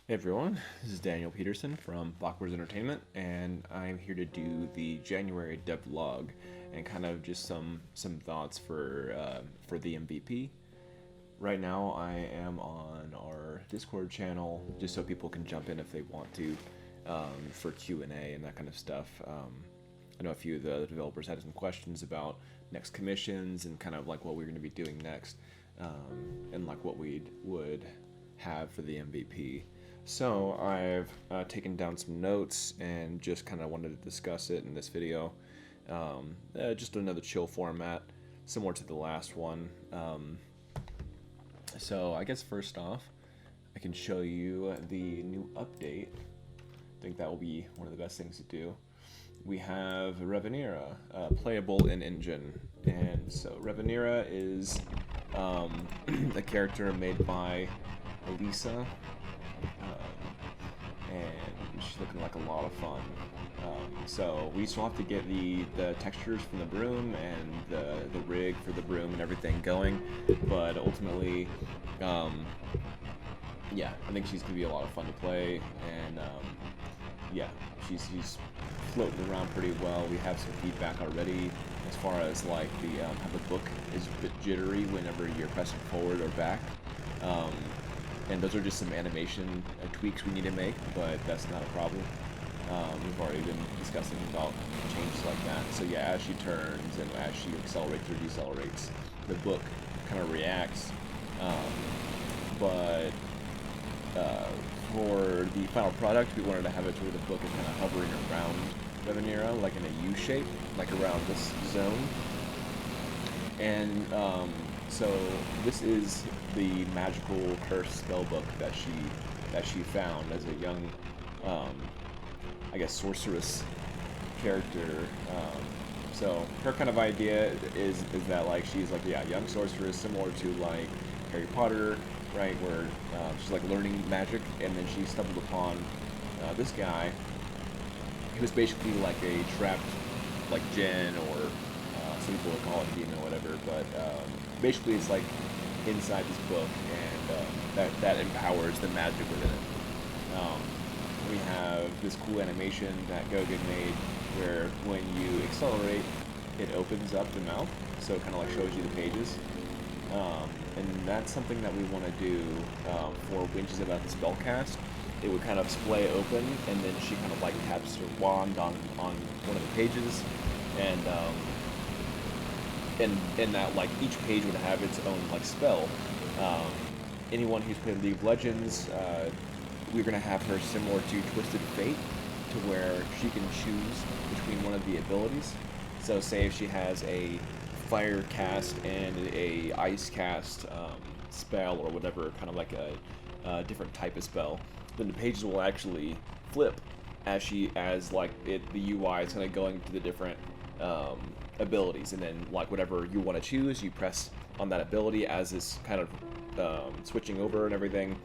Hey everyone, this is Daniel Peterson from Baka Entertainment, and I'm here to do the January Devlog and kind of just some thoughts for the MVP. Right now, I am on our Discord channel just so people can jump in if they want to for Q&A and that kind of stuff. I know a few of the other developers had some questions about next commissions and kind of like what we're going to be doing next, and like what we would have for the MVP. So I've taken down some notes and just kind of wanted to discuss it in this video. Just another chill format, similar to the last one. So I guess first off, I can show you the new update. I think that will be one of the best things to do. We have Ravinera, playable in engine, and so Ravinera is a character made by Elisa. And she's looking like a lot of fun. So we still have to get the textures from the broom and the rig for the broom and everything going, but ultimately, yeah, I think she's gonna be a lot of fun to play, and yeah, she's floating around pretty well. We have some feedback already as far as like how the book is a bit jittery whenever you're pressing forward or back. And those are just some animation tweaks we need to make, but that's not a problem. We've already been discussing about changes like that. So yeah, as she turns and as she accelerates or decelerates, the book kind of reacts. But for the final product, we wanted to have it to where the book is kind of hovering around Ravinera, like in a U shape, like around this zone. And so this is the magical curse spellbook that she found as a young, I guess, sorceress character. So her kind of idea is that like she's like, yeah, young sorceress, similar to like Harry Potter, right, where she's like learning magic, and then she stumbled upon this guy who was basically like a trapped like djinn, or some people would call it demon or whatever, but basically it's like inside this book, and that empowers the magic within it. We have this cool animation that Gogan made where when you accelerate, it opens up the mouth, so it kind of like shows you the pages. And that's something that we want to do for when she's about the spell cast. It would kind of splay open, and then she kind of like taps her wand on one of the pages, and that like each page would have its own like spell. Anyone who's played League of Legends, we're gonna have her similar to Twisted Fate, to where she can choose between one of the abilities. So say if she has a fire cast and a ice cast spell or whatever, kind of like a different type of spell, then the pages will actually flip as like the UI is kind of going to the different abilities, and then like whatever you want to choose, you press on that ability as it's kind of switching over and everything.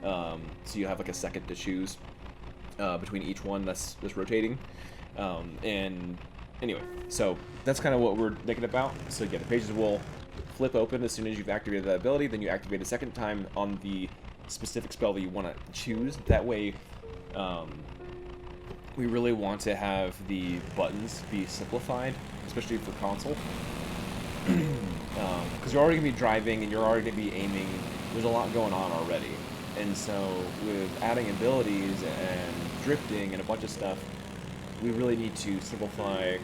So you have like a second to choose between each one that's rotating. And anyway, so that's kind of what we're thinking about. So yeah, the pages will flip open as soon as you've activated that ability. Then you activate a second time on the specific spell that you want to choose. That way, we really want to have the buttons be simplified, especially for console. Because you're already going to be driving and you're already going to be aiming. There's a lot going on already. And so with adding abilities and drifting and a bunch of stuff, we really need to simplify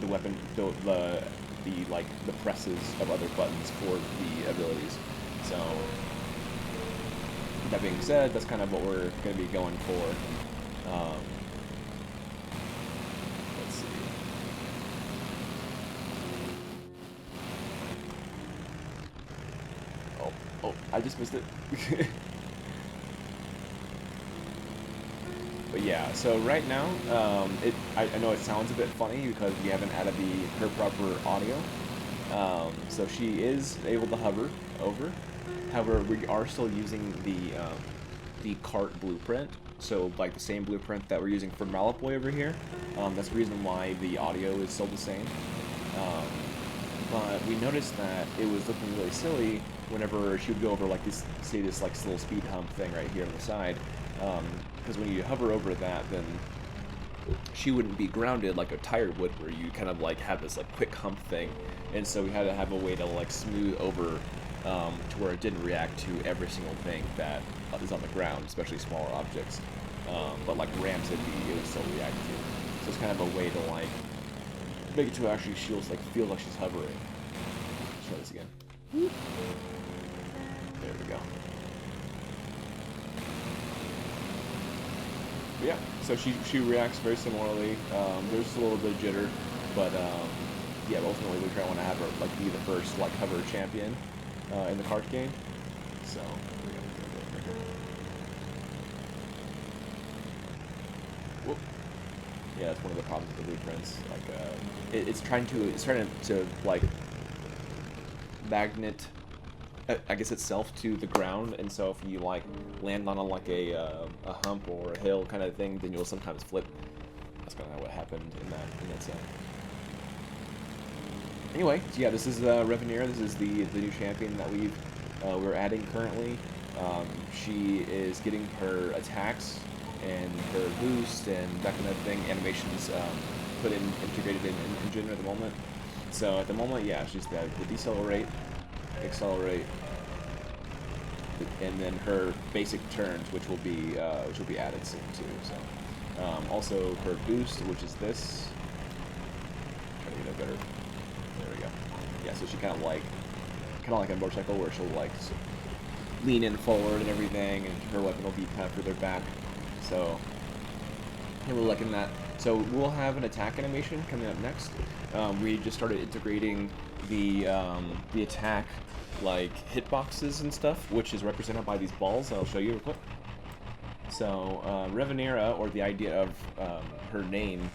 the weapon, the presses of other buttons for the abilities. So that being said, that's kind of what we're going to be going for. Let's see. Oh, I just missed it. But yeah, so right now, I know it sounds a bit funny because we haven't added her proper audio. So she is able to hover over. However, we are still using the Kart blueprint. So like the same blueprint that we're using for Mallopoy over here. That's the reason why the audio is still the same. but we noticed that it was looking really silly whenever she would go over like this, say this like little speed hump thing right here on the side, because when you hover over that, then she wouldn't be grounded like a tire would, where you kind of like have this like quick hump thing, and so we had to have a way to like smooth over to where it didn't react to every single thing that is on the ground, especially smaller objects. But like ramps, it would still react to. So it's kind of a way to like make it to actually feels like she's hovering. Let's try this again. There we go. But yeah, so she reacts very similarly. There's just a little bit of jitter, but yeah, ultimately we want to have her like be the first like hover champion in the Kart game. So we got to go. Whoop. Yeah, that's one of the problems with the blueprints. Like, it's trying to like magnet, I guess, itself to the ground, and so if you like land on like a hump or a hill kind of thing, then you'll sometimes flip. That's kind of what happened in that set. Anyway, so yeah, this is Ravinera. This is the new champion that we're adding currently. She is getting her attacks and her boost and that kind of thing, animations integrated in engine at the moment. So at the moment, yeah, she's the decelerate, accelerate, and then her basic turns, which will be added soon too. So also her boost, which is this. Try to get a better. There we go. Yeah, so she kind of like a motorcycle where she'll like lean in forward and everything, and her weapon will be kind of further back. So we're liking that. So we'll have an attack animation coming up next. We just started integrating the attack like hitboxes and stuff, which is represented by these balls. I'll show you real quick. So Ravinera, or the idea of her name,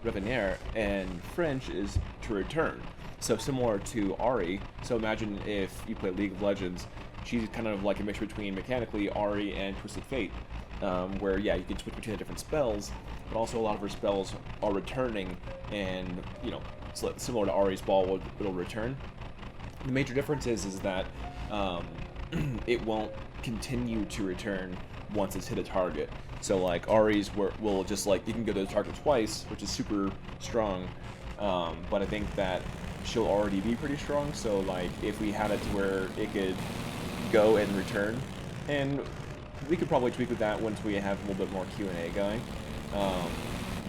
Ravinera, in French is to return. So similar to Ari. So imagine if you play League of Legends, she's kind of like a mix between mechanically Ari and Twisted Fate. Where, yeah, you can switch between the different spells, but also a lot of her spells are returning, and, you know, similar to Ari's ball, it'll return. The major difference is that it won't continue to return once it's hit a target. So, like, Ari's will just, like, you can go to the target twice, which is super strong, but I think that she'll already be pretty strong, so, like, if we had it to where it could go and return, and we could probably tweak with that once we have a little bit more Q&A going.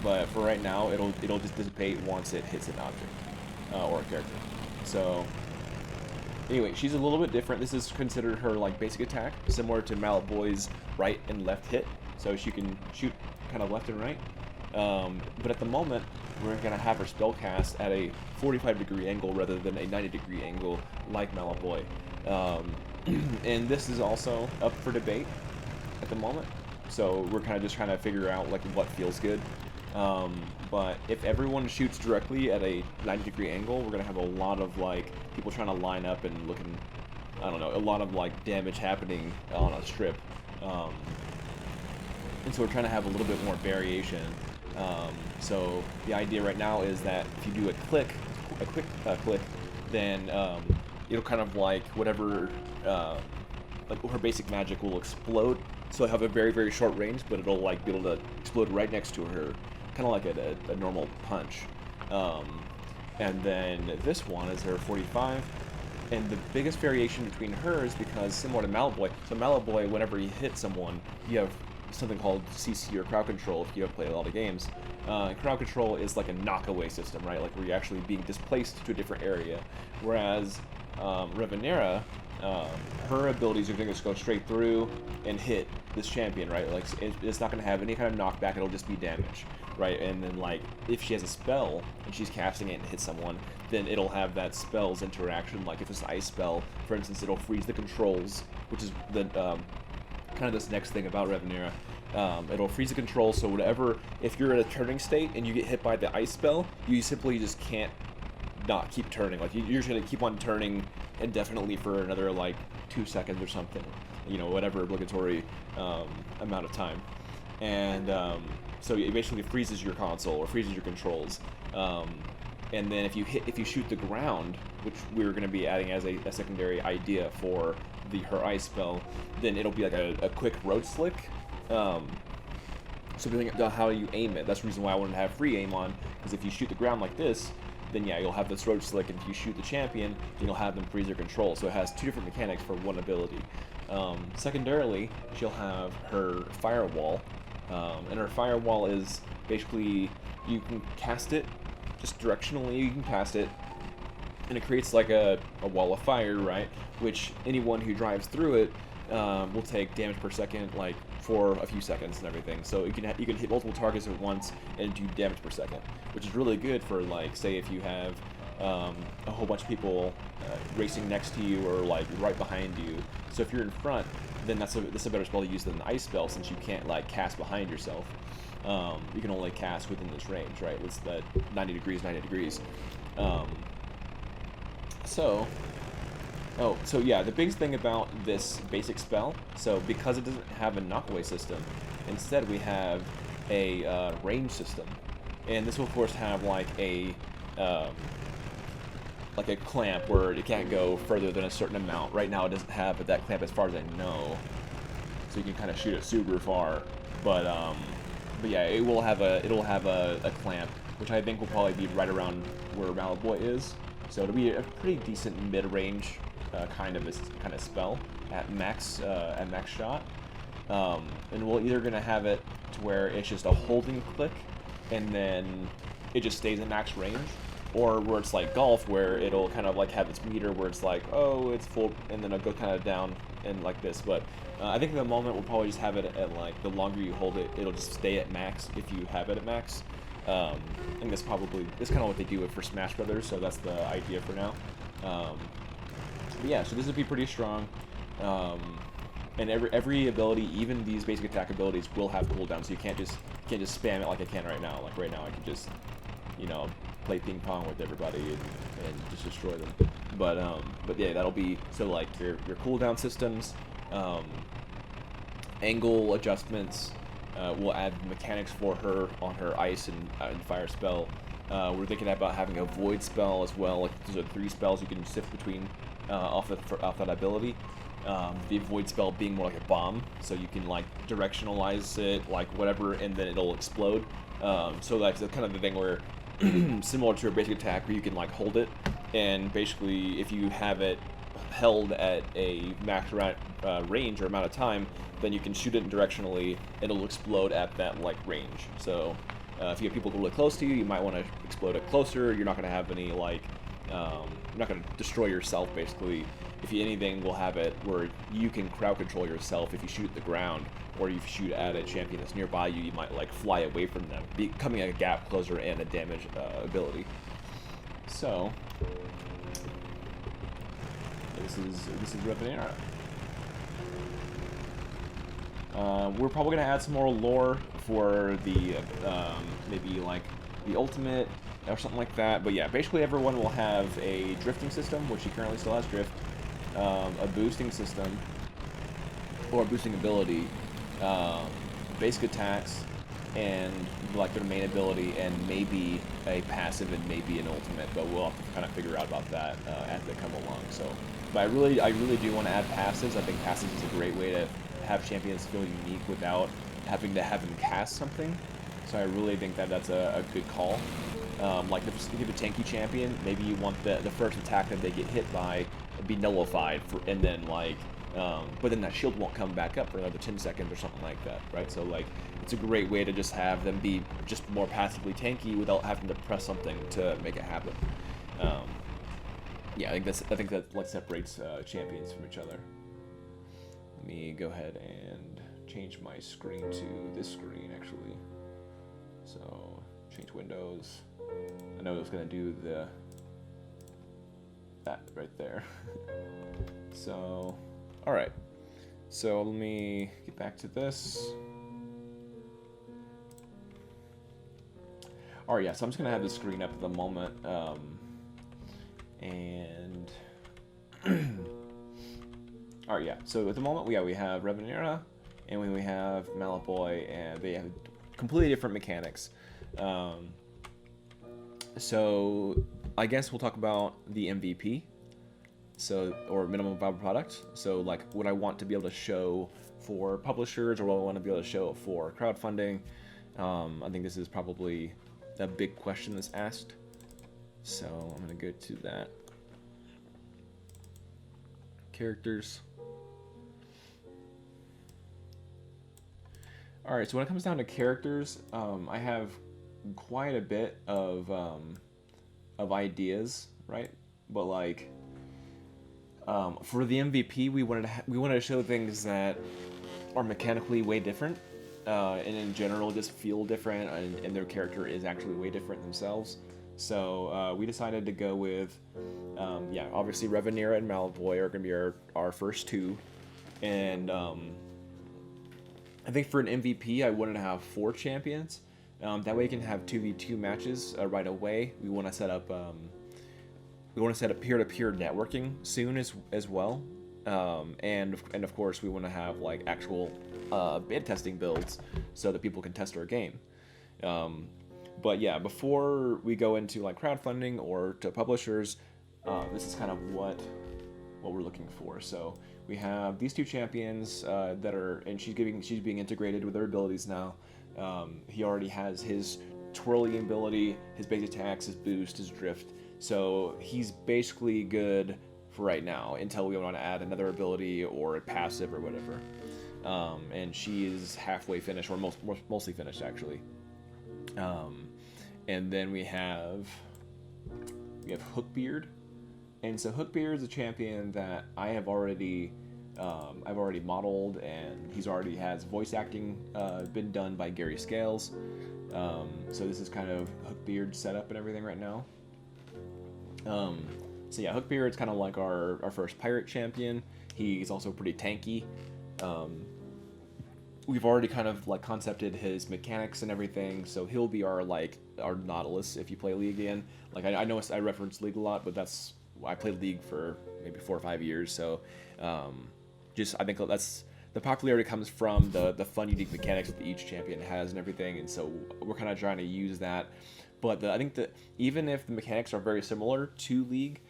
But for right now, it'll just dissipate once it hits an object or a character. So anyway, she's a little bit different. This is considered her like basic attack, similar to Mallet Boy's right and left hit. So she can shoot kind of left and right. But at the moment, we're gonna have her spell cast at a 45-degree angle rather than a 90-degree angle like Mallet Boy. And this is also up for debate at the moment, so we're kind of just trying to figure out like what feels good. But if everyone shoots directly at a 90-degree angle, we're gonna have a lot of like people trying to line up and looking, I don't know, a lot of like damage happening on a strip. And so we're trying to have a little bit more variation. So the idea right now is that if you do a quick click, then it'll kind of like whatever, like her basic magic will explode. So I have a very, very short range, but it'll like be able to explode right next to her, kind of like a normal punch. And then this one is her 45. And the biggest variation between hers, because similar to Mallet Boy, so Mallet Boy, whenever you hit someone, you have something called CC, or crowd control, if you have played a lot of games. Crowd control is like a knockaway system, right? Like where you're actually being displaced to a different area. Whereas Ravinera, her abilities are going to just go straight through and hit this champion, right? Like it's not going to have any kind of knockback, it'll just be damage, right? And then like if she has a spell and she's casting it and hits someone, then it'll have that spell's interaction. Like if it's an ice spell, for instance, it'll freeze the controls, which is the kind of this next thing about Ravinera. It'll freeze the controls, so whatever, if you're in a turning state and you get hit by the ice spell, you simply just can't not keep turning. Like you're just gonna keep on turning indefinitely for another like 2 seconds or something, you know, whatever obligatory amount of time. And so it basically freezes your console or freezes your controls. and then if you shoot the ground, which we were going to be adding as a secondary idea for her ice spell, then it'll be like a quick road slick. So think about how you aim it. That's the reason why I wanted to have free aim on, because if you shoot the ground like this, then yeah, you'll have this road slick, and if you shoot the champion, then you'll have them freeze their control. So it has two different mechanics for one ability. Secondarily, she'll have her firewall, and her firewall is basically, you can cast it just directionally, you can cast it, and it creates like a wall of fire, right? Which anyone who drives through it will take damage per second, like for a few seconds and everything. So you can hit multiple targets at once and do damage per second, which is really good for, like, say if you have a whole bunch of people racing next to you or like right behind you. So if you're in front, then that's a better spell to use than an ice spell, since you can't like cast behind yourself. You can only cast within this range, right? It's the 90 degrees. So yeah, the biggest thing about this basic spell, so because it doesn't have a knockaway system, instead we have a range system, and this will of course have like a clamp where it can't go further than a certain amount. Right now it doesn't have that clamp as far as I know, so you can kind of shoot it super far. But yeah, it'll have a clamp, which I think will probably be right around where Malboy is. So it'll be a pretty decent mid-range kind of spell at max shot. And we're either gonna have it to where it's just a holding click, and then it just stays in max range, or where it's like golf, where it'll kind of like have its meter where it's like, oh, it's full, and then it'll go kind of down and like this. But I think at the moment we'll probably just have it at like, the longer you hold it, it'll just stay at max if you have it at max. And that's kind of what they do for Smash Brothers, so that's the idea for now. But yeah, so this would be pretty strong. And every ability, even these basic attack abilities, will have cooldowns, so you can't just spam it like I can right now. Like right now I can just, play ping pong with everybody and just destroy them. But yeah, that'll be, so like your cooldown systems, angle adjustments. We'll add mechanics for her on her ice and fire spell. We're thinking about having a void spell as well. Like, those are 3 spells you can sift between off that ability. The void spell being more like a bomb, so you can like directionalize it, like whatever, and then it'll explode. So that's kind of the thing where, similar to a basic attack, where you can like hold it, and basically if you have it held at a max range or amount of time, then you can shoot it directionally, and it'll explode at that like range. So if you have people really close to you, you might want to explode it closer. You're not going to have any like, you're not going to destroy yourself basically. If anything, we'll have it where you can crowd control yourself. If you shoot at the ground, or you shoot at a champion that's nearby you, you might like fly away from them, becoming a gap closer and a damage ability. So this is Ravinera. We're probably gonna add some more lore for the maybe like the ultimate or something like that. But yeah, basically everyone will have a drifting system, which he currently still has drift, a boosting system or a boosting ability, basic attacks, and like their main ability, and maybe a passive and maybe an ultimate. But we'll have to kind of figure out about that as they come along. So, but I really do want to add passives. I think passives is a great way to have champions feel unique without having to have them cast something. So I really think that that's a good call. Like if you have a tanky champion, maybe you want the first attack that they get hit by be nullified, and then like, but then that shield won't come back up for another 10 seconds or something like that, right? So like, it's a great way to just have them be just more passively tanky without having to press something to make it happen. Yeah, I think that like separates champions from each other. Let me go ahead and change my screen to this screen actually. So change windows. I know it was gonna do that right there. So, all right. So let me get back to this. All right, yeah. So I'm just gonna have the screen up at the moment, and all right, yeah. So at the moment, we have Ravinera, and we have Malboy, and they have completely different mechanics. So I guess we'll talk about the MVP. So, or minimum viable product. So like what I want to be able to show for publishers, or what I want to be able to show for crowdfunding. I think this is probably a big question that's asked. So I'm going to go to that. Characters. All right, so when it comes down to characters, I have quite a bit of ideas, right? But like for the MVP, we wanted to show things that are mechanically way different, and in general just feel different, and their character is actually way different themselves. So we decided to go with, obviously Ravinera and Malavoy are going to be our first two, and I think for an MVP, I wanted to have 4 champions. That way you can have 2v2 matches right away. We want to set up peer-to-peer networking soon as well, and of course we want to have like actual beta testing builds so that people can test our game. But yeah, before we go into like crowdfunding or to publishers, this is kind of what we're looking for. So we have these 2 champions that are, and she's being integrated with their abilities now. He already has his twirling ability, his base attacks, his boost, his drift. So he's basically good for right now until we want to add another ability or a passive or whatever. And she is halfway finished, or mostly finished actually. And then we have Hookbeard, and so Hookbeard is a champion that I've already modeled, and he's already has voice acting been done by Gary Scales. So this is kind of Hookbeard's setup and everything right now. So yeah, Hookbeard's kind of like our first pirate champion. He's also pretty tanky. We've already kind of like concepted his mechanics and everything, so he'll be our Nautilus if you play League again. Like I know I reference League a lot, but I played League for maybe 4 or 5 years, so I think that's the popularity comes from the fun, unique mechanics that each champion has and everything, and so we're kind of trying to use that. But I think that even if the mechanics are very similar to League,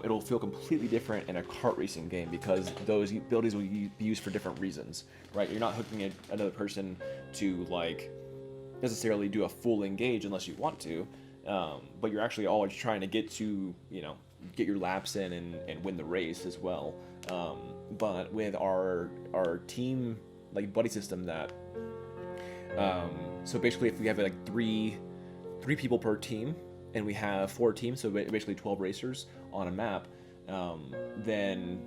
it'll feel completely different in a kart racing game because those abilities will be used for different reasons, right? You're not hooking another person to like necessarily do a full engage unless you want to, but you're actually always trying to get to, get your laps in and win the race as well. But with our team like buddy system that, so basically if we have like three people per team, and we have 4 teams, so basically 12 racers on a map, then,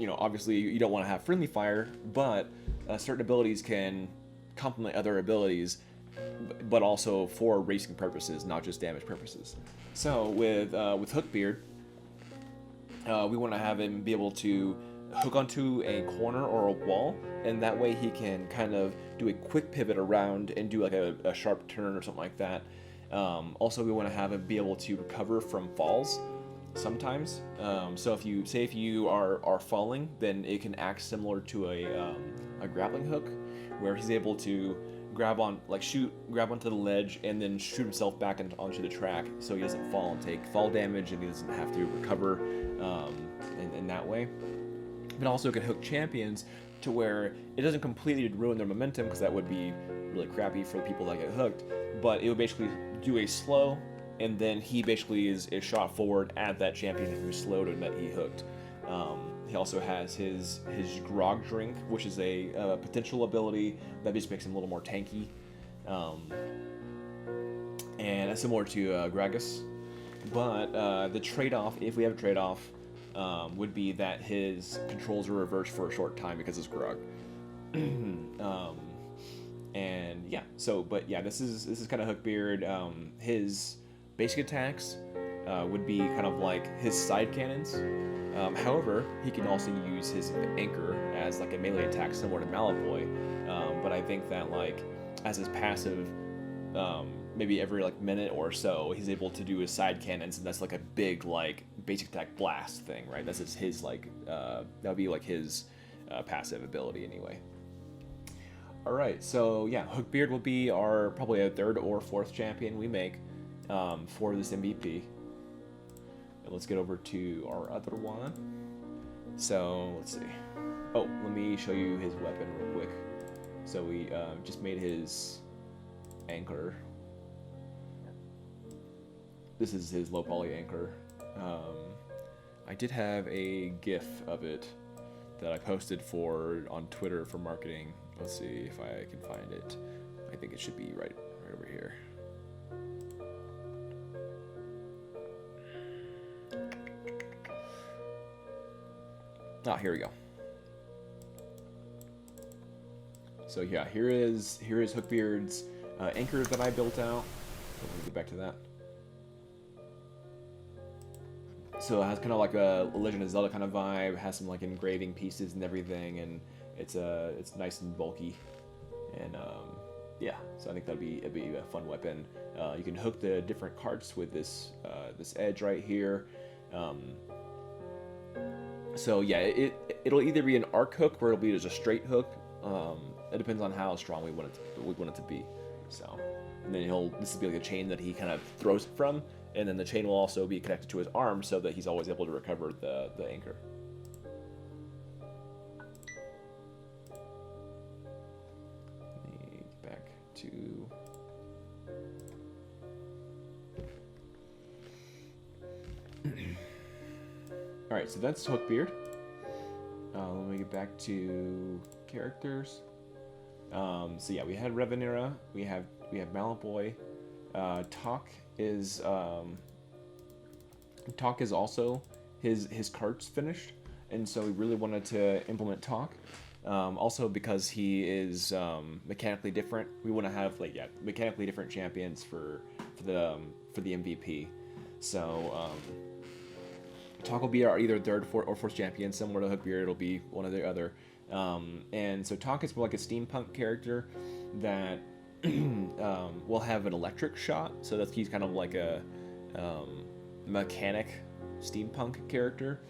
obviously you don't want to have friendly fire, but certain abilities can complement other abilities, but also for racing purposes, not just damage purposes. So with Hookbeard, we want to have him be able to hook onto a corner or a wall, and that way he can kind of do a quick pivot around and do like a sharp turn or something like that. Also, we want to have him be able to recover from falls sometimes. So if you are falling, then it can act similar to a grappling hook, where he's able to grab onto the ledge and then shoot himself back onto the track, so he doesn't fall and take fall damage, and he doesn't have to recover in that way. But also it can hook champions to where it doesn't completely ruin their momentum, because that would be really crappy for the people that get hooked, but it would basically do a slow, and then he basically is shot forward at that champion who's slowed and that he hooked. He also has his grog drink, which is a potential ability that just makes him a little more tanky, and it's similar to Gragas. But the trade-off, if we have a trade-off, would be that his controls are reversed for a short time because it's grog. And yeah, this is kind of Hookbeard. His basic attacks would be kind of like his side cannons. However, he can also use his anchor as like a melee attack similar to Malavoy. But I think that like as his passive, maybe every like minute or so, he's able to do his side cannons, and that's like a big like basic attack blast thing, right? That's just his like that would be like his passive ability anyway. All right, so yeah, Hookbeard will be our probably a 3rd or 4th champion we make. for this MVP. And let's get over to our other one. So let's see. Oh, let me show you his weapon real quick. So we just made his anchor. This is his low poly anchor. I did have a GIF of it that I posted on Twitter for marketing. Let's see if I can find it. I think it should be right over here. Ah, here we go. So yeah, here is Hookbeard's anchor that I built out. Let me get back to that. So it has kind of like a Legend of Zelda kind of vibe. It has some like engraving pieces and everything, and it's nice and bulky. And yeah, so I think it'd be a fun weapon. You can hook the different carts with this edge right here. So yeah, it'll either be an arc hook or it'll be just a straight hook. It depends on how strong we want it to be. So, and then this will be like a chain that he kind of throws it from. And then the chain will also be connected to his arm so that he's always able to recover the anchor. Let me get back to... Alright, so that's Hookbeard. Let me get back to characters. So yeah, we had Ravinera, we have Malboy. Talk is also his cart's finished, and so we really wanted to implement Talk. Also because he is mechanically different, we want to have mechanically different champions for the MVP. So Talk will be our either third, or fourth champion, similar to Hookbeard. It'll be one or the other. And so Talk is more like a steampunk character that will have an electric shot. So he's kind of like a mechanic steampunk character.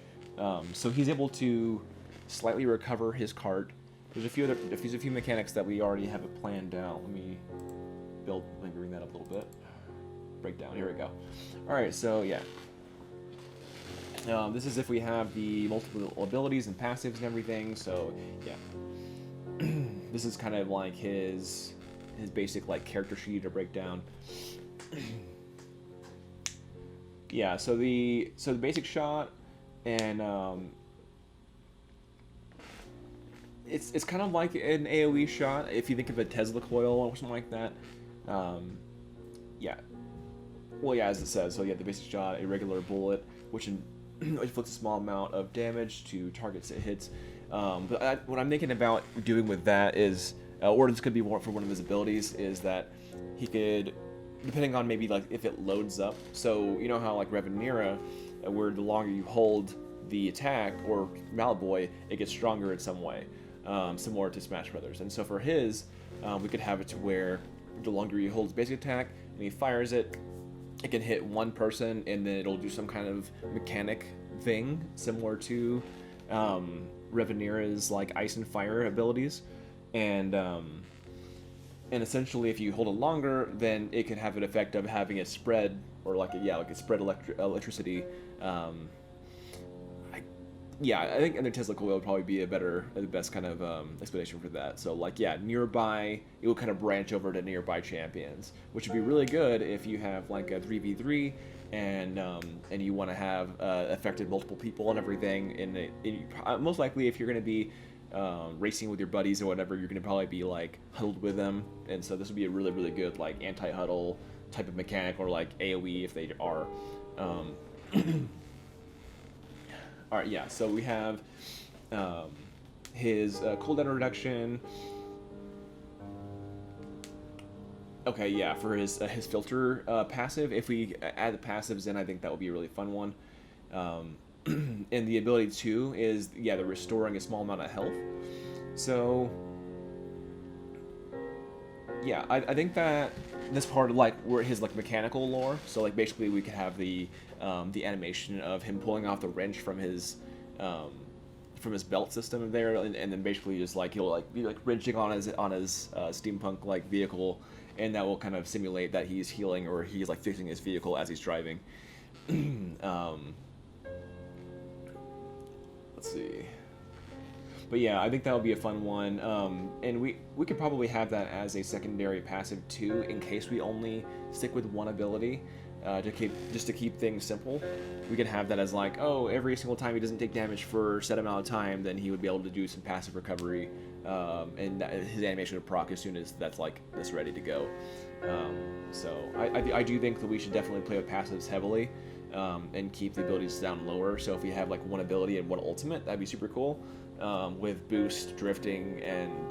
So he's able to slightly recover his cart. There's a few mechanics that we already have it planned out. Let me bring that up a little bit. Breakdown. Here we go. All right. So yeah. This is if we have the multiple abilities and passives and everything. So yeah, this is kind of like his basic like character sheet or breakdown. Yeah. So the basic shot, and it's kind of like an AOE shot if you think of a Tesla coil or something like that. Yeah. Well, yeah, as it says. So yeah, the basic shot, a regular bullet, which inflicts a small amount of damage to targets it hits. But what I'm thinking about doing with that is, or this could be more for one of his abilities, is that he could, depending on maybe like if it loads up. So you know how like Ravinera, where the longer you hold the attack, or Malboy, it gets stronger in some way, similar to Smash Brothers. And so for his, we could have it to where the longer you hold his basic attack and he fires it, it can hit one person, and then it'll do some kind of mechanic thing similar to Ravinera's like ice and fire abilities, and essentially if you hold it longer, then it can have an effect of having it spread, or like a spread electricity. I think the Tesla coil would probably be the best kind of explanation for that. So like, yeah, nearby, it will kind of branch over to nearby champions, which would be really good if you have like a 3v3 and you want to have affected multiple people and everything. And most likely, if you're going to be racing with your buddies or whatever, you're going to probably be like huddled with them. And so this would be a really, really good like anti-huddle type of mechanic, or like AoE if they are. All right, yeah, so we have his cooldown reduction. Okay, yeah, for his filter passive, if we add the passives in, I think that would be a really fun one. And the ability too is, yeah, they're restoring a small amount of health. So, yeah, I think that this part of like where his like mechanical lore. So like basically we could have the animation of him pulling off the wrench from his belt system there, and then basically just like he'll like be like wrenching on his steampunk like vehicle, and that will kind of simulate that he's healing or he's like fixing his vehicle as he's driving. Let's see. But yeah, I think that would be a fun one, and we could probably have that as a secondary passive too, in case we only stick with one ability, to keep things simple. We could have that as like, oh, every single time he doesn't take damage for a set amount of time, then he would be able to do some passive recovery, and his animation would proc as soon as that's ready to go. So I do think that we should definitely play with passives heavily, and keep the abilities down lower. So if we have like one ability and one ultimate, that'd be super cool. With boost, drifting, and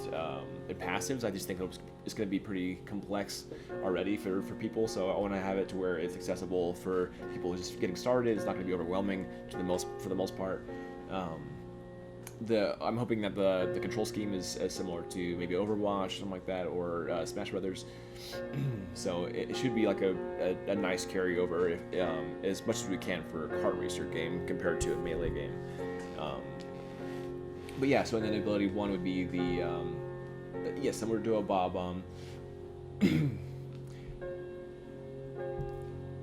passives, I just think it's going to be pretty complex already for people. So I want to have it to where it's accessible for people just getting started. It's not going to be overwhelming for the most part. I'm hoping that the control scheme is similar to maybe Overwatch, something like that, or Smash Brothers. So it should be like a nice carryover, as much as we can for a kart racer game compared to a melee game. But yeah, so then ability 1 would be similar to a Bob.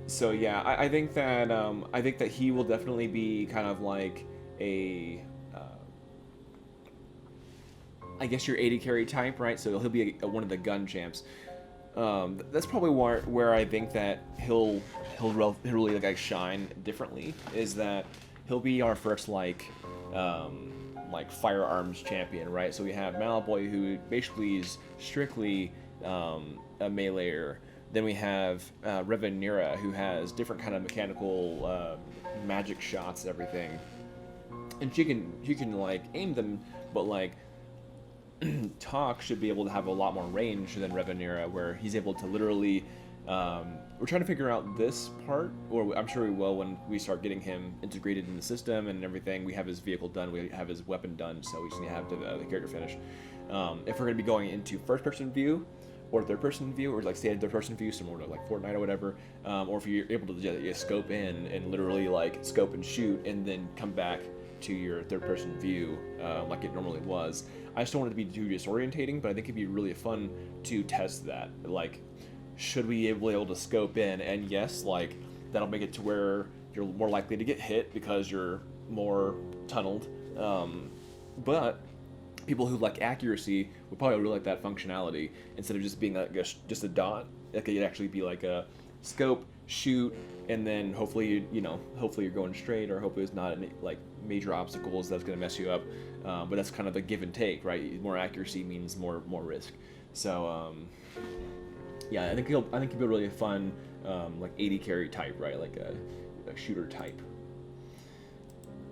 So yeah, I think that he will definitely be kind of like a, I guess your 80 carry type, right? So he'll be one of the gun champs. That's probably where I think that he'll really like shine differently, is that he'll be our first like firearms champion, right? So we have Malboy, who basically is strictly a meleeer. Then we have Ravinera, who has different kind of mechanical magic shots and everything, and she can like aim them, but like Talk should be able to have a lot more range than Ravinera, where he's able to literally. We're trying to figure out this part, or I'm sure we will when we start getting him integrated in the system and everything. We have his vehicle done, we have his weapon done, so we just need to have the character finish. If we're going to be going into first-person view, or third-person view, or like standard third-person view, similar to like Fortnite or whatever, or if you're able to just scope in and literally like scope and shoot, and then come back to your third-person view like it normally was. I just don't want it to be too disorientating, but I think it'd be really fun to test that. Like, should we be able to scope in? And yes, like that'll make it to where you're more likely to get hit because you're more tunneled. But people who like accuracy would probably really like that functionality, instead of just being like just a dot. It could actually be like a scope, shoot, and then hopefully you're going straight, or hopefully there's not any like major obstacles that's going to mess you up. But that's kind of the give and take, right? More accuracy means more risk. So yeah, I think he'll be really a fun like 80 carry type, right? Like a shooter type.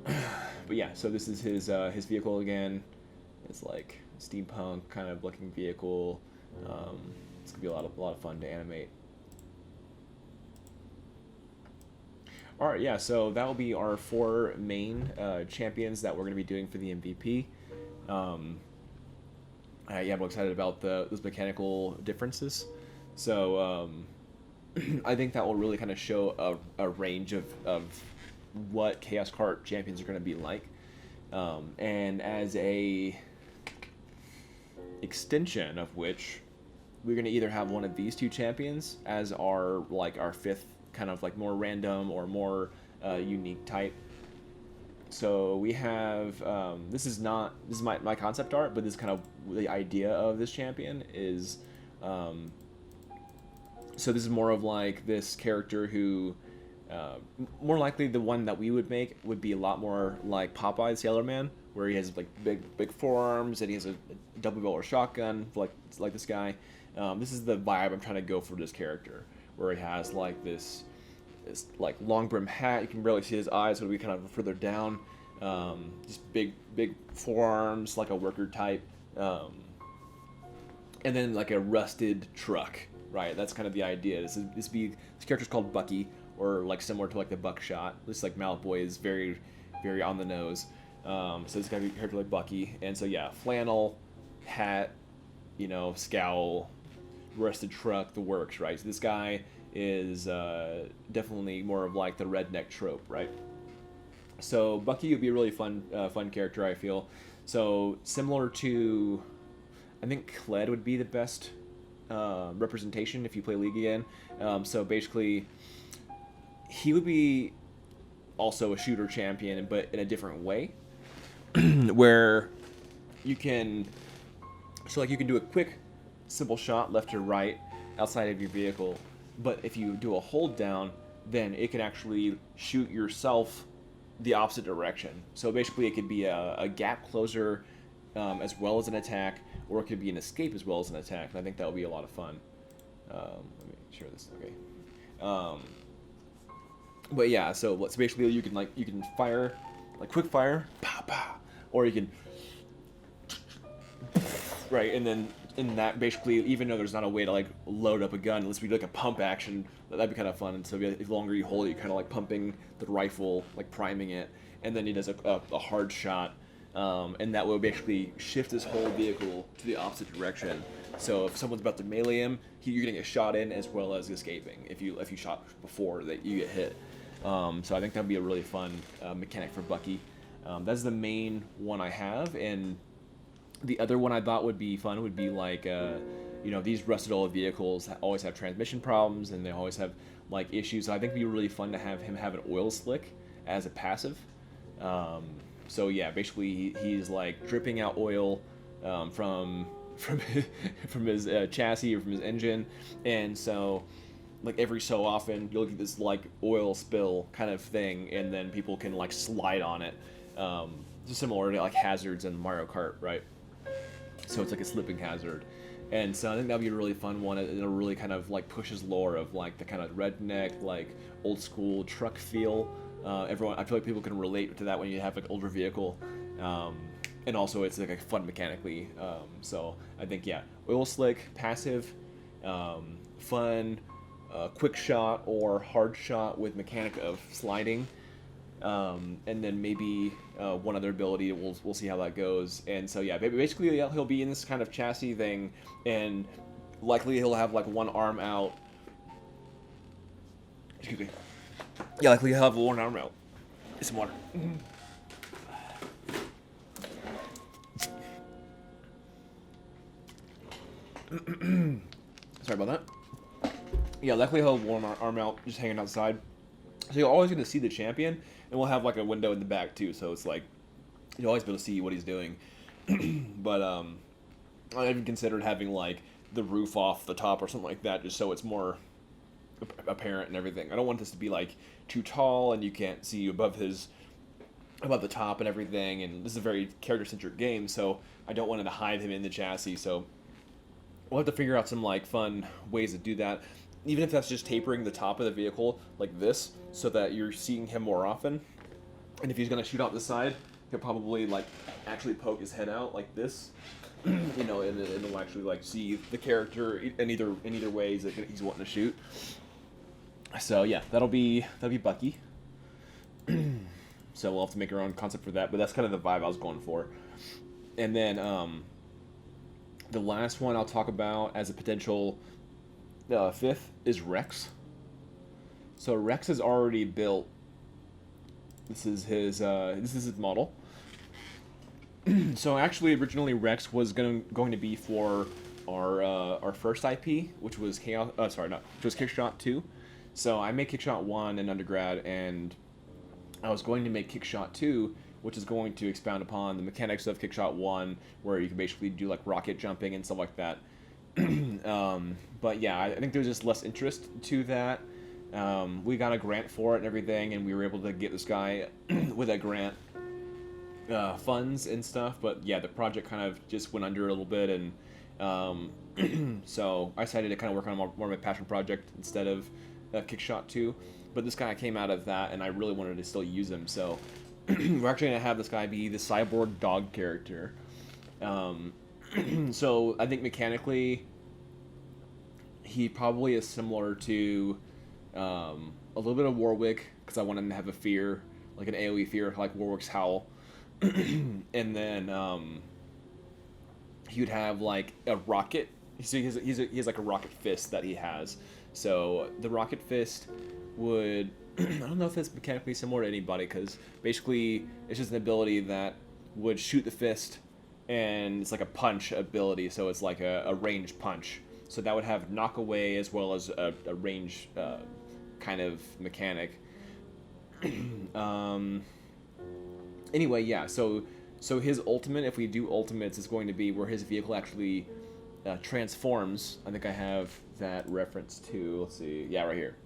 But yeah, so this is his vehicle again. It's like a steampunk kind of looking vehicle. It's gonna be a lot of fun to animate. All right, yeah, so that will be our 4 main champions that we're going to be doing for the MVP. Yeah, I'm excited about those mechanical differences. So I think that will really kind of show a range of what Chaos Kart champions are going to be like. And as a extension of which, we're going to either have one of these 2 champions as our 5th kind of like more random or more unique type. So we have this is my concept art, but this is kind of the idea of this champion is so this is more of like this character who more likely the one that we would make would be a lot more like Popeye Sailor Man, where he has like big forearms and he has a double barrel shotgun like this guy. This is the vibe I'm trying to go for this character, where he has like this like long brim hat. You can barely see his eyes, so it'll be kind of further down. Just big forearms, like a worker type, and then like a rusted truck. Right, that's kind of the idea. This character's called Bucky, or like similar to like the Buckshot. This like Malboy is very on the nose. So this guy character like Bucky, and so yeah, flannel, hat, scowl, rusted truck, the works, right? So this guy is definitely more of like the redneck trope, right? So Bucky would be a really fun character, I feel. So similar to, I think Kled would be the best representation if you play League again. So basically, he would be also a shooter champion, but in a different way, where you can, so like you can do a quick, simple shot left to right outside of your vehicle, but if you do a hold down, then it can actually shoot yourself the opposite direction. So basically, it could be a gap closer as well as an attack, or it could be an escape as well as an attack. And I think that would be a lot of fun. Let me share this. Okay. But yeah, so basically you can fire, like quick fire, pow pow, or you can, right, and then in that basically, even though there's not a way to like load up a gun, unless we do like a pump action, that'd be kind of fun. And so the longer you hold it, you're kind of like pumping the rifle, like priming it, and then he does a hard shot, and that will basically shift his whole vehicle to the opposite direction. So if someone's about to melee him, you're getting a shot in as well as escaping if you shot before that you get hit. So I think that'd be a really fun mechanic for Bucky. That's the main one I have, and the other one I thought would be fun would be like, these rusted old vehicles always have transmission problems, and they always have like issues. So I think it'd be really fun to have him have an oil slick as a passive. So yeah, basically he's like dripping out oil from his chassis or from his engine, and so like every so often you'll get this like oil spill kind of thing, and then people can like slide on it, similar to like hazards in Mario Kart, right? So it's like a slipping hazard, and so I think that'd be a really fun one. It'll really kind of like push his lore of like the kind of redneck, like old school truck feel. I feel like people can relate to that when you have like older vehicle, and also it's like fun mechanically. So I think oil slick, passive, fun. Quick shot or hard shot with mechanic of sliding, and then maybe one other ability. We'll see how that goes. And so basically he'll be in this kind of chassis thing, and likely he'll have like one arm out. Excuse me. Yeah, likely he'll have one arm out. Get some water. Sorry about that. Yeah, luckily he'll have one arm out, just hanging outside. So you're always going to see the champion, and we'll have like a window in the back too, so it's like you'll always be able to see what he's doing. But I even considered having like the roof off the top or something like that, just so it's more apparent and everything. I don't want this to be like too tall and you can't see above the top and everything. And this is a very character-centric game, so I don't want to hide him in the chassis. So we'll have to figure out some like fun ways to do that. Even if that's just tapering the top of the vehicle like this, so that you're seeing him more often. And if he's gonna shoot out the side, he'll probably like actually poke his head out like this, and it'll actually like see the character in either ways that he's wanting to shoot. So yeah, that'll be Bucky. So we'll have to make our own concept for that, but that's kind of the vibe I was going for. And then the last one I'll talk about as a potential fifth is Rex. So Rex is already built. This is his model. So actually, originally Rex was going to be for our first IP, which was which was Kickshot 2. So I made Kickshot 1 in undergrad, and I was going to make Kickshot 2, which is going to expound upon the mechanics of Kickshot 1, where you can basically do like rocket jumping and stuff like that. But yeah, I think there's just less interest to that. We got a grant for it and everything, and we were able to get this guy with that grant funds and stuff. But yeah, the project kind of just went under a little bit, and so I decided to kind of work on more of my passion project instead of Kickshot 2. But this guy came out of that, and I really wanted to still use him. So we're actually going to have this guy be the cyborg dog character. So I think mechanically, he probably is similar to a little bit of Warwick, because I want him to have a fear, like an AoE fear, like Warwick's Howl. And then he would have like a rocket. So he has like a rocket fist that he has. So the rocket fist would, I don't know if it's mechanically similar to anybody, because basically it's just an ability that would shoot the fist, and it's like a punch ability, so it's like a ranged punch. So that would have knock away as well as a range kind of mechanic. Anyway, yeah, so his ultimate, if we do ultimates, is going to be where his vehicle actually transforms. I think I have that reference to, let's see, yeah, right here.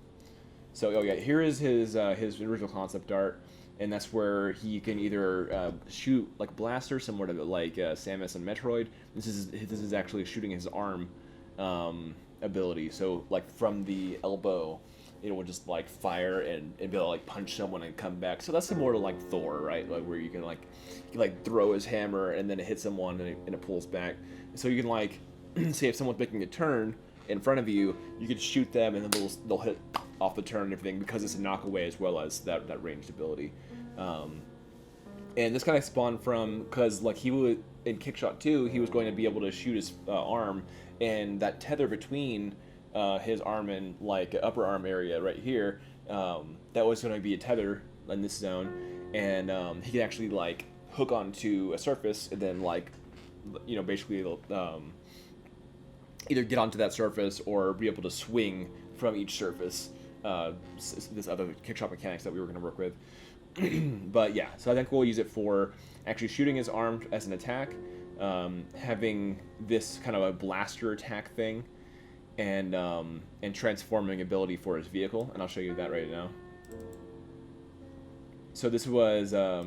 So, oh yeah, here is his original concept art, and that's where he can either shoot like blaster, similar to like Samus and Metroid. This is actually shooting his arm ability. So like from the elbow, it will just like fire and be able to like punch someone and come back. So that's similar to like Thor, right? Like where you can like throw his hammer and then it hits someone and it pulls back. So you can like say if someone's making a turn in front of you, you can shoot them and then they'll hit off the turn and everything because it's a knock away as well as that ranged ability. And this kind of spawned from because like he would in Kickshot 2, he was going to be able to shoot his arm, and that tether between his arm and like upper arm area right here, that was going to be a tether in this zone, and he could actually like hook onto a surface and then like, you know, basically either get onto that surface or be able to swing from each surface. This other Kickshot mechanics that we were going to work with. But yeah, so I think we'll use it for actually shooting his arm as an attack, having this kind of a blaster attack thing, and transforming ability for his vehicle, and I'll show you that right now. So this was, I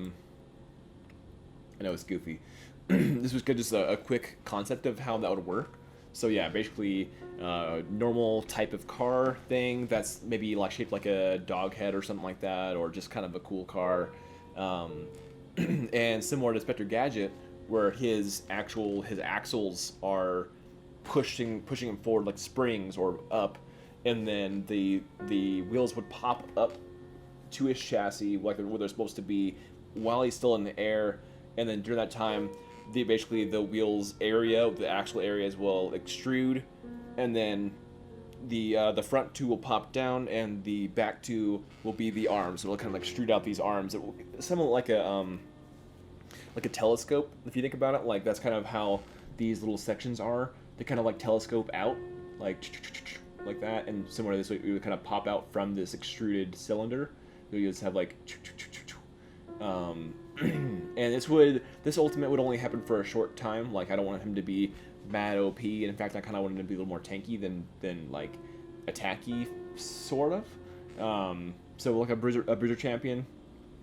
know it's goofy. This was just a quick concept of how that would work. So yeah, basically, normal type of car thing that's maybe like shaped like a dog head or something like that, or just kind of a cool car. And similar to Spectre Gadget, where his axles are pushing him forward like springs or up, and then the wheels would pop up to his chassis like where they're supposed to be while he's still in the air, and then during that time, basically the wheels area, the axle areas will extrude, and then the front two will pop down, and the back two will be the arms. So it'll kind of like extrude out these arms. It will somewhat like a telescope, if you think about it. Like that's kind of how these little sections are. They kind of like telescope out, like that, and similar to this, it would kind of pop out from this extruded cylinder. You just have like. And this ultimate would only happen for a short time. Like I don't want him to be mad OP, and in fact I kind of want him to be a little more tanky than like attacky, sort of. So like a bruiser champion,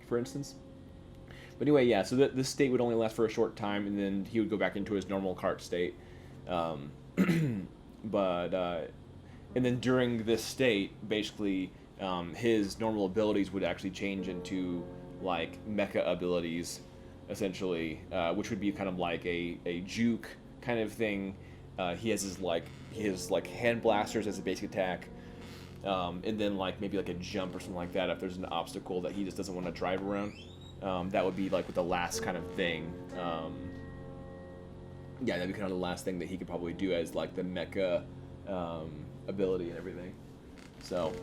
for instance. But anyway, yeah. So this state would only last for a short time, and then he would go back into his normal Kart state. And then during this state, basically, his normal abilities would actually change into like mecha abilities, essentially, which would be kind of like a juke kind of thing. He has his hand blasters as a basic attack, and then like maybe like a jump or something like that if there's an obstacle that he just doesn't want to drive around. That would be like with the last kind of thing. Yeah, that'd be kind of the last thing that he could probably do as like the mecha ability and everything. So.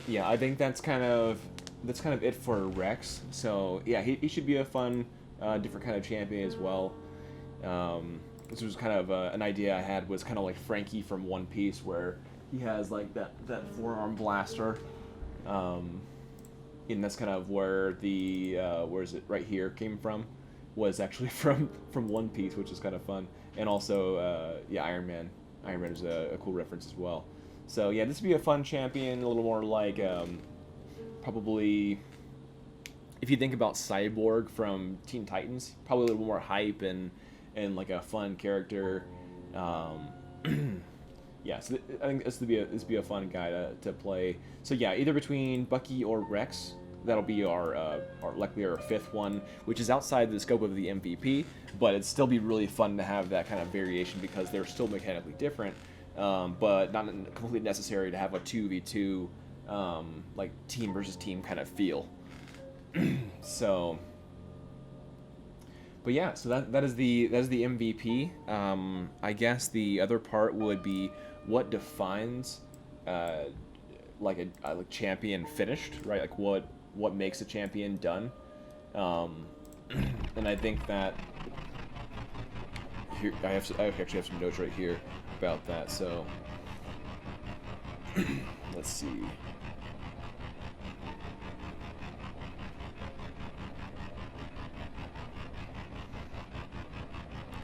Yeah, I think that's kind of it for Rex. So yeah, he should be a fun, different kind of champion as well. This was kind of an idea I had, was kind of like Frankie from One Piece, where he has like that forearm blaster, and that's kind of where the where is it right here came from, was actually from One Piece, which is kind of fun. And also yeah, Iron Man is a cool reference as well. So yeah, this would be a fun champion, a little more like, probably, if you think about Cyborg from Teen Titans, probably a little more hype and like a fun character. Yeah, so I think this would be a fun guy to play. So yeah, either between Bucky or Rex, that'll be our likely our fifth one, which is outside the scope of the MVP, but it'd still be really fun to have that kind of variation because they're still mechanically different. But not completely necessary to have a 2v2, like team versus team kind of feel. So, but yeah, so that is the MVP. I guess the other part would be what defines like a champion finished, right? Like what makes a champion done. And I think that here I actually have some notes right here about that. So let's see.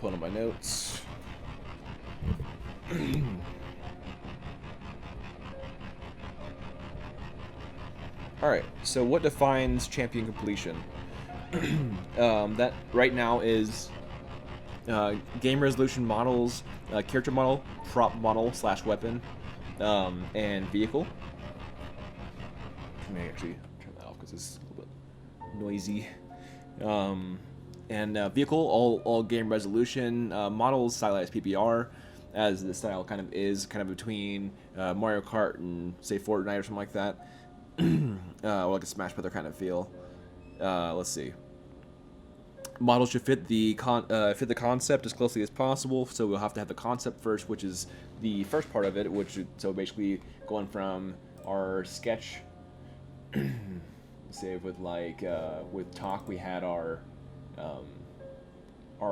Pulling up my notes. Alright, so what defines champion completion? That right now is game resolution models, character model, prop model / weapon, and vehicle. Let me actually turn that off because it's a little bit noisy. And vehicle, all game resolution, models stylized PBR, as the style kind of is, kind of between Mario Kart and say Fortnite or something like that, or like a Smash Brother kind of feel. Let's see. Models should fit the concept as closely as possible, so we'll have to have the concept first, which is the first part of it, so basically going from our sketch. Say with with talk, we had our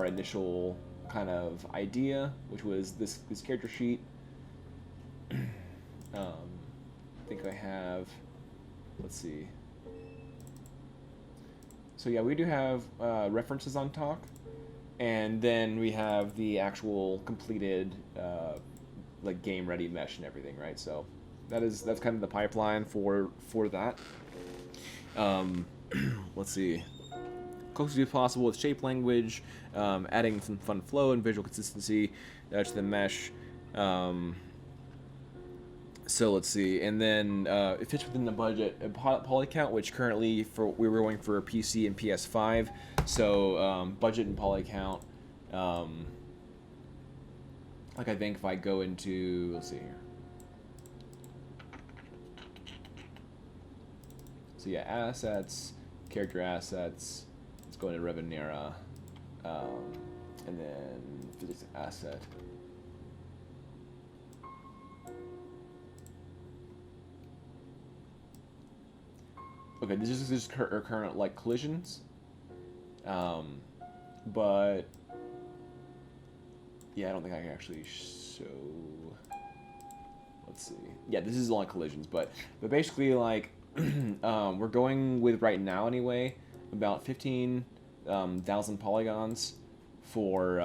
initial kind of idea, which was this character sheet. I think I have, let's see. So yeah, we do have references on talk, and then we have the actual completed like game ready mesh and everything, right? So that's kind of the pipeline for that. Let's see. Closely as possible with shape language, adding some fun flow and visual consistency to the mesh. So let's see, and then it fits within the budget poly count, which currently we were going for PC and PS5. So budget and poly count. Like I think if I go into, let's see here. So yeah, assets, character assets. Let's go into Ravinera, and then physics asset. Okay, this is just our current like collisions, but yeah, I don't think I can actually show. Let's see. Yeah, this is only collisions, but basically like we're going with right now anyway about 15,000 polygons for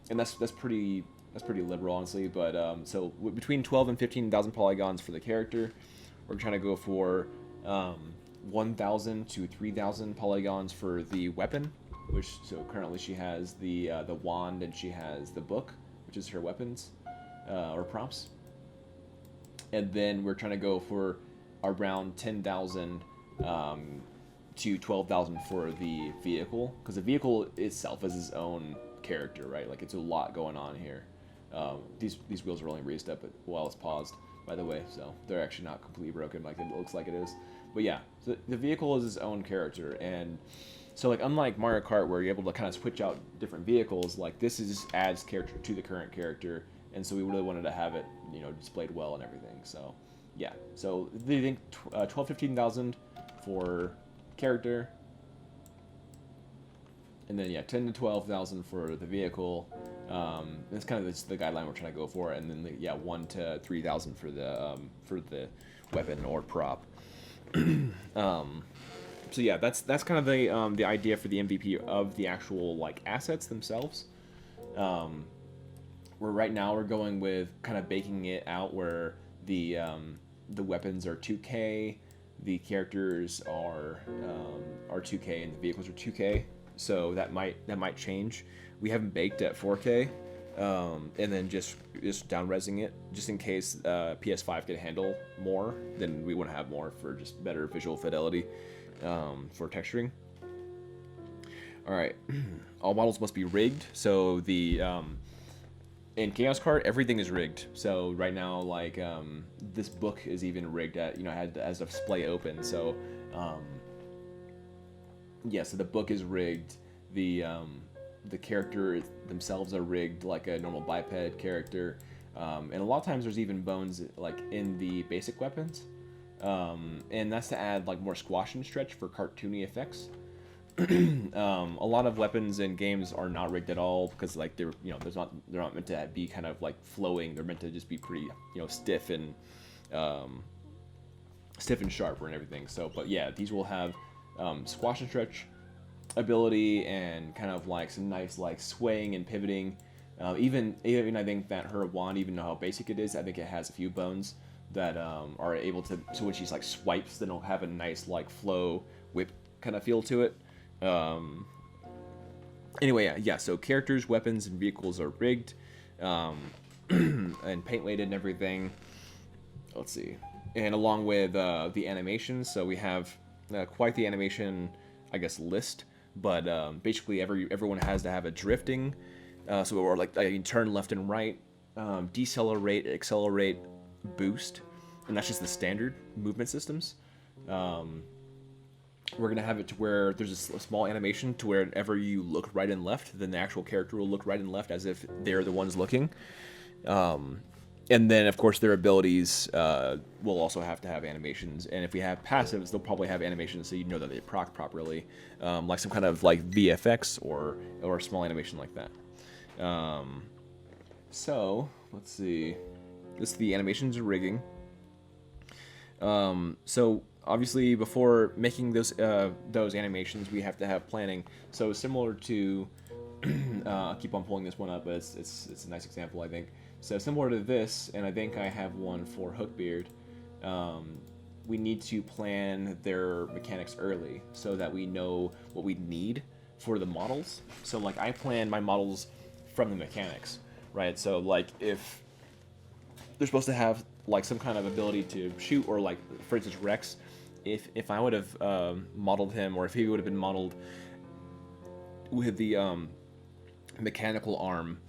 and that's pretty liberal honestly, but so between 12 and 15,000 polygons for the character. We're trying to go for 1,000 to 3,000 polygons for the weapon, which so currently she has the wand and she has the book, which is her weapons or props. And then we're trying to go for around 10,000 to 12,000 for the vehicle, because the vehicle itself is its own character, right? Like it's a lot going on here. These wheels are only raised up while it's paused, by the way, so they're actually not completely broken like it looks like it is. But yeah, so the vehicle is its own character, and so like unlike Mario Kart where you're able to kind of switch out different vehicles, like this adds character to the current character, and so we really wanted to have it, you know, displayed well and everything. So yeah, so they think 12,000-15,000 for character, and then yeah, 10,000 to 12,000 for the vehicle. That's kind of the guideline we're trying to go for, and then yeah, 1,000 to 3,000 for the weapon or prop. So yeah, that's kind of the idea for the MVP of the actual like assets themselves. Right now we're going with kind of baking it out where the weapons are 2K, the characters are 2K, and the vehicles are 2K. So that might change. We haven't baked at 4K, and then just down resing it just in case PS5 could handle more. Then we want to have more for just better visual fidelity for texturing. All right, all models must be rigged. So the in Chaos Kart, everything is rigged. So right now, like this book is even rigged at, you know, has a display open. So yeah, so the book is rigged. The character themselves are rigged like a normal biped character, and a lot of times there's even bones like in the basic weapons, and that's to add like more squash and stretch for cartoony effects. A lot of weapons in games are not rigged at all because like they're they're not meant to be kind of like flowing. They're meant to just be pretty stiff and sharp and everything. So, but yeah, these will have squash and stretch ability and kind of like some nice like swaying and pivoting. Even I think that her wand, even though how basic it is, I think it has a few bones that are able to. So when she's like swipes, then it'll have a nice like flow whip kind of feel to it. Anyway, yeah. So characters, weapons, and vehicles are rigged, and paint weighted and everything. Let's see, and along with the animations, so we have quite the animation, I guess, list. But basically, everyone has to have a drifting. So or like you can turn left and right, decelerate, accelerate, boost, and that's just the standard movement systems. We're gonna have it to where there's a small animation to wherever you look right and left, then the actual character will look right and left as if they're the ones looking. And then of course their abilities will also have to have animations, and if we have passives, they'll probably have animations so you know that they proc properly, like some kind of like VFX or a small animation like that. So let's see. This is the animations and rigging. So obviously before making those animations, we have to have planning. So similar to, I'll keep on pulling this one up, but it's a nice example, I think. So similar to this, and I think I have one for Hookbeard. We need to plan their mechanics early so that we know what we need for the models. So like I plan my models from the mechanics, right? So like if they're supposed to have like some kind of ability to shoot, or like for instance Rex, if I would have modeled him, or if he would have been modeled with the mechanical arm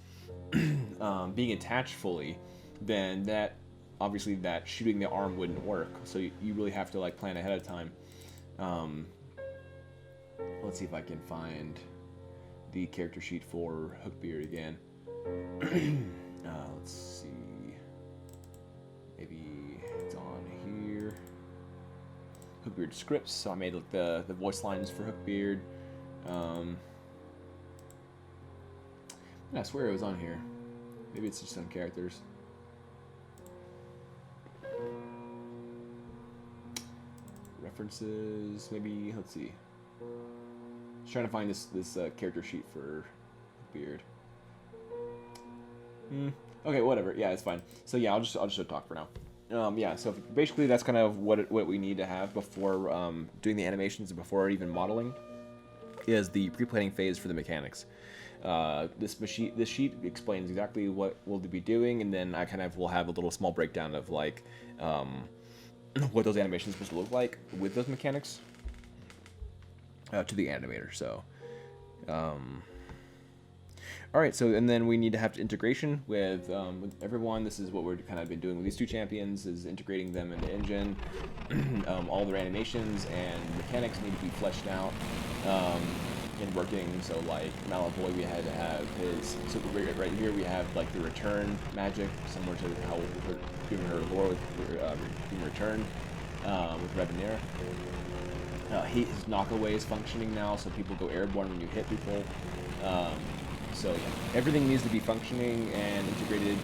being attached fully, then that obviously that shooting the arm wouldn't work. So you really have to like plan ahead of time. Let's see if I can find the character sheet for Hookbeard again. Let's see. Maybe it's on here. Hookbeard scripts. So I made like the voice lines for Hookbeard. I swear it was on here. Maybe it's just some characters. References. Maybe. Let's see. Just trying to find this character sheet for Beard. Okay, whatever. Yeah, it's fine. So yeah, I'll just talk for now. Yeah, so basically that's kind of what we need to have before doing the animations and before even modeling is the pre-planning phase for the mechanics. This sheet explains exactly what we'll be doing, and then I kind of will have a little small breakdown of like what those animations are supposed to look like with those mechanics to the animator. So all right, so and then we need to have integration with everyone. This is what we're kind of been doing with these two champions, is integrating them in the engine. All their animations and mechanics need to be fleshed out and working. So like Malavoy, we had to have his, so right here we have like the return magic, similar to how we're giving her lore with being return with Ravinera. His knockaway is functioning now, so people go airborne when you hit people. So yeah, everything needs to be functioning and integrated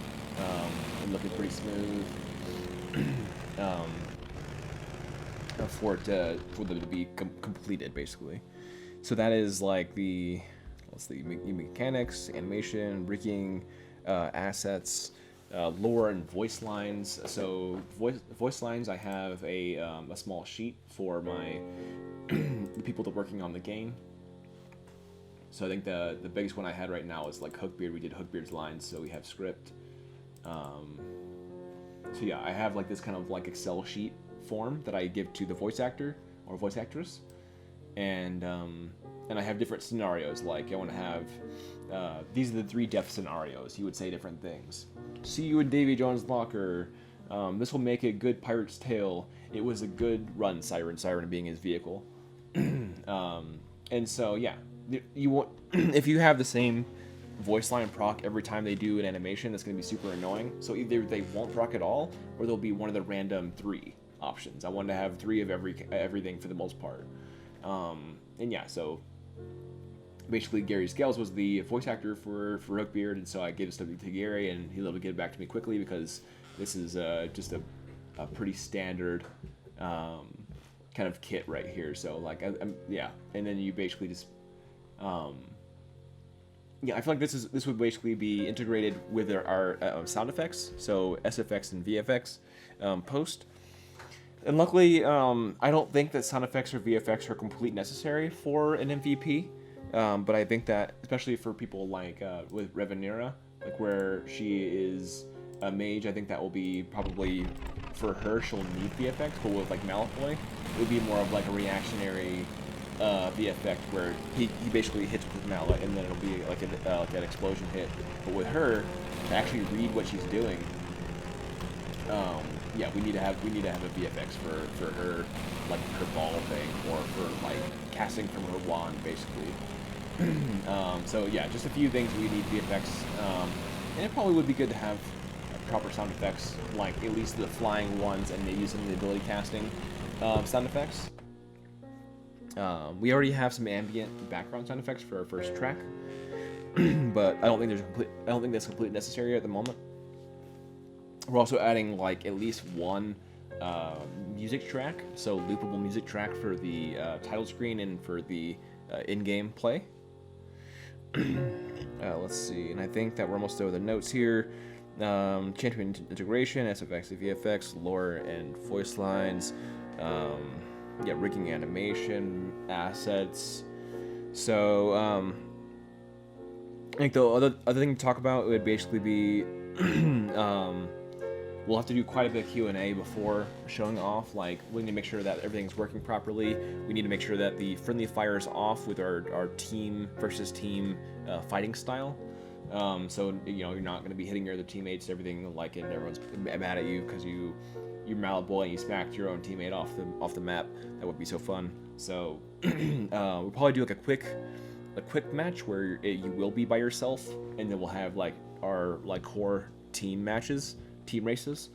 and looking pretty smooth for them to be completed, basically. So that is like the mechanics, animation, rigging, assets, lore, and voice lines. So voice lines, I have a small sheet for my the people that are working on the game. So I think the biggest one I had right now is like Hookbeard. We did Hookbeard's lines, so we have script. So yeah, I have like this kind of like Excel sheet form that I give to the voice actor or voice actress, and I have different scenarios. Like I want to have these are the 3 death scenarios. You would say different things. See you in Davy Jones' locker. This will make a good pirate's tale. It was a good run, Siren being his vehicle. And so yeah. You want if you have the same voice line proc every time they do an animation, that's going to be super annoying. So either they won't proc at all, or there'll be one of the random 3 options. I wanted to have 3 of everything for the most part. And yeah, so basically Gary Scales was the voice actor for Rookbeard, and so I gave stuff to Gary, and he was able to get it back to me quickly because this is just a pretty standard kind of kit right here. So like, yeah, and then you basically just yeah, I feel like this would basically be integrated with our sound effects, so SFX and VFX post. And luckily, I don't think that sound effects or VFX are completely necessary for an MVP. But I think that, especially for people like with Ravinera, like where she is a mage, I think that will be probably, for her, she'll need VFX. But with like Malfoy, it would be more of like a reactionary VFX where he basically hits with mallet, and then it'll be like an explosion hit. But with her, to actually read what she's doing, yeah, we need to have a VFX for her, like her ball thing, or for like casting from her wand, basically. So yeah, just a few things we need VFX, and it probably would be good to have proper sound effects, like at least the flying ones, and maybe some of the ability casting sound effects. We already have some ambient background sound effects for our first track, but I don't think that's completely necessary at the moment. We're also adding like at least one music track, so loopable music track for the title screen and for the in-game play. Let's see, and I think that we're almost done with the notes here. Champion integration, SFX and VFX, lore and voice lines, yeah, rigging animation, assets. So I think the other thing to talk about would basically be we'll have to do quite a bit of Q&A before showing off. Like, we need to make sure that everything's working properly. We need to make sure that the friendly fire is off with our team versus team fighting style. So, you know, you're not going to be hitting your other teammates, everything like it, and everyone's mad at you because you're mallet boy and you smacked your own teammate off the map. That would be so fun. So, we'll probably do like a quick match where you will be by yourself, and then we'll have like our like core team matches. Team races,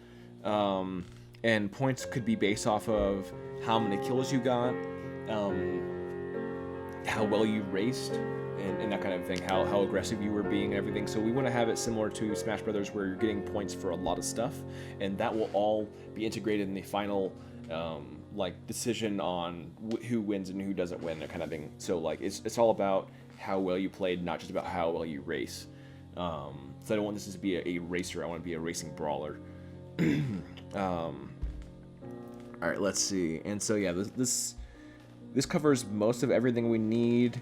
and points could be based off of how many kills you got, how well you raced, and that kind of thing, how aggressive you were being and everything. So we want to have it similar to Smash Brothers, where you're getting points for a lot of stuff, and that will all be integrated in the final like decision on who wins and who doesn't win, that kind of thing. So like it's all about how well you played, not just about how well you race. So I don't want this to be a racer. I want to be a racing brawler. All right, let's see. And so yeah, this covers most of everything we need.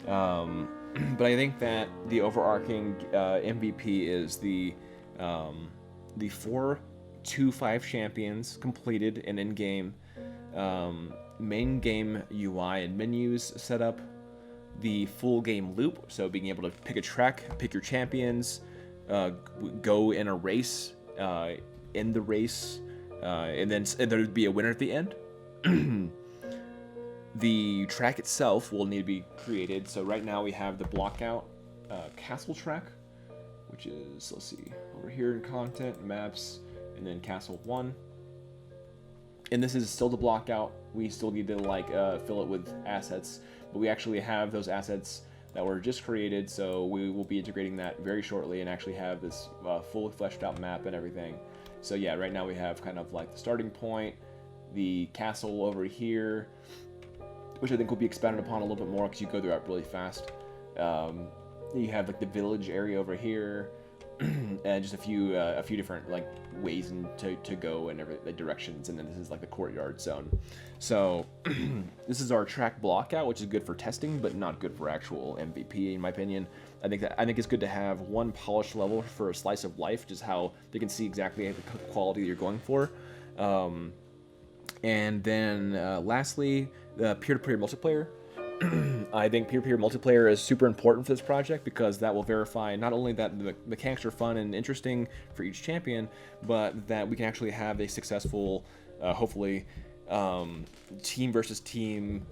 But I think that the overarching MVP is the 4-2-5 champions completed and in-game, main game UI and menus set up, the full game loop, so being able to pick a track, pick your champions, go in a race, end the race, and there'd be a winner at the end. The track itself will need to be created. So right now we have the blockout castle track, which is, let's see, over here in content, maps, and then castle 1. And this is still the blockout. We still need to like fill it with assets, but we actually have those assets that were just created, so we will be integrating that very shortly and actually have this fully fleshed out map and everything. So yeah, right now we have kind of like the starting point, the castle over here, which I think will be expanded upon a little bit more because you go through it really fast. You have like the village area over here, and just a few different like ways to go and the directions, and then this is like the courtyard zone. So this is our track blockout, which is good for testing, but not good for actual MVP in my opinion. I think it's good to have one polished level for a slice of life, just how they can see exactly the quality you're going for. And then lastly, the peer-to-peer multiplayer. I think peer-to-peer multiplayer is super important for this project because that will verify not only that the mechanics are fun and interesting for each champion, but that we can actually have a successful, hopefully, team versus team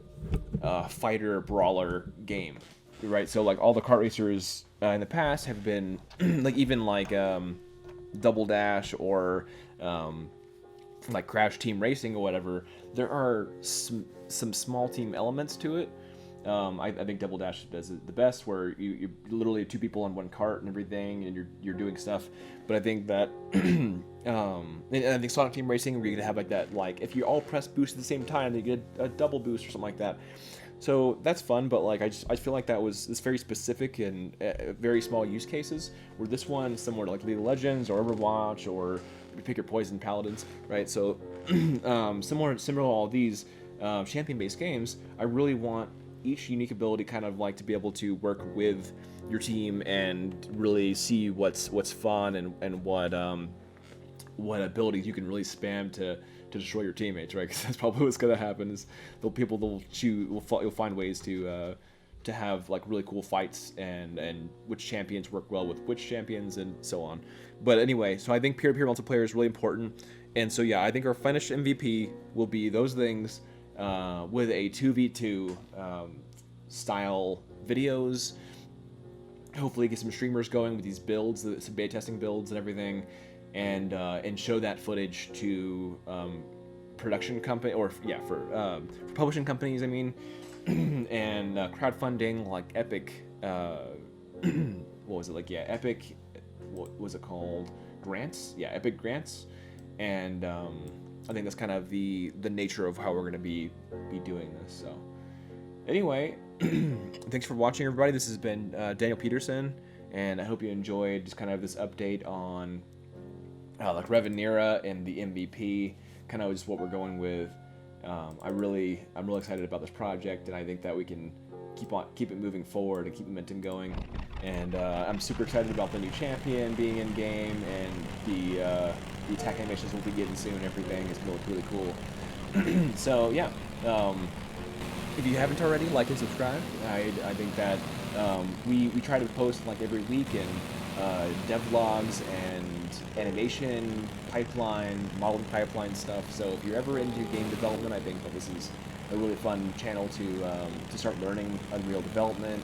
fighter brawler game, right? So like all the kart racers in the past have been like even like Double Dash or like Crash Team Racing or whatever. There are some small team elements to it. I think Double Dash does it the best, where you literally have two people on one cart and everything, and you're doing stuff. But I think that and I think Sonic Team Racing, where you're gonna have like that, like if you all press boost at the same time, you get a double boost or something like that. So that's fun, but like I feel like that was very specific and very small use cases. Where this one similar to like League of Legends or Overwatch or pick your poison paladins, right? So similar to all these champion-based games, I really want each unique ability kind of like to be able to work with your team and really see what's fun and what abilities you can really spam to destroy your teammates, right? Because that's probably what's gonna happen. Is you'll find ways to have like really cool fights and which champions work well with which champions and so on. But anyway, so I think peer-to-peer multiplayer is really important, and so yeah, I think our finished MVP will be those things with a 2v2 style videos. Hopefully get some streamers going with these builds, some beta testing builds and everything, and show that footage to production company for publishing companies. I mean, and crowdfunding like Epic. What was it like? Yeah, Epic. What was it called? Grants. Yeah, Epic grants, and I think that's kind of the nature of how we're going to be doing this. So anyway, thanks for watching, everybody. This has been Daniel Peterson, and I hope you enjoyed just kind of this update on like Ravinera and the MVP, kind of just what we're going with. I'm really excited about this project, and I think that we can keep it moving forward and keep momentum going. And I'm super excited about the new champion being in game, and the attack animations we'll be getting soon. Everything is going to look really cool. So yeah, if you haven't already, like and subscribe. I think that we try to post like every week, and devlogs and animation pipeline, modeling pipeline stuff. So if you're ever into game development, I think that this is a really fun channel to start learning Unreal development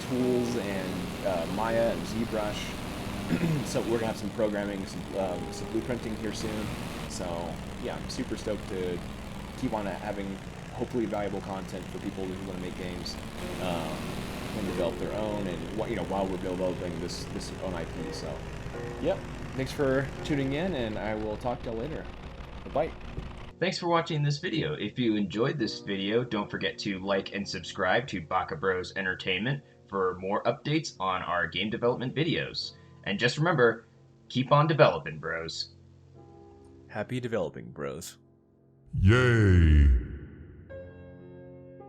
tools and Maya and ZBrush. So we're gonna have some programming, some blueprinting here soon. So yeah, I'm super stoked to keep on having hopefully valuable content for people who want to make games and develop their own, and while we're developing this own IP. So yep, thanks for tuning in, and I will talk to you later. Bye. Thanks for watching this video. If you enjoyed this video, don't forget to like and subscribe to Baka Bros Entertainment for more updates on our game development videos. And just remember, keep on developing, bros. Happy developing, bros. Yay!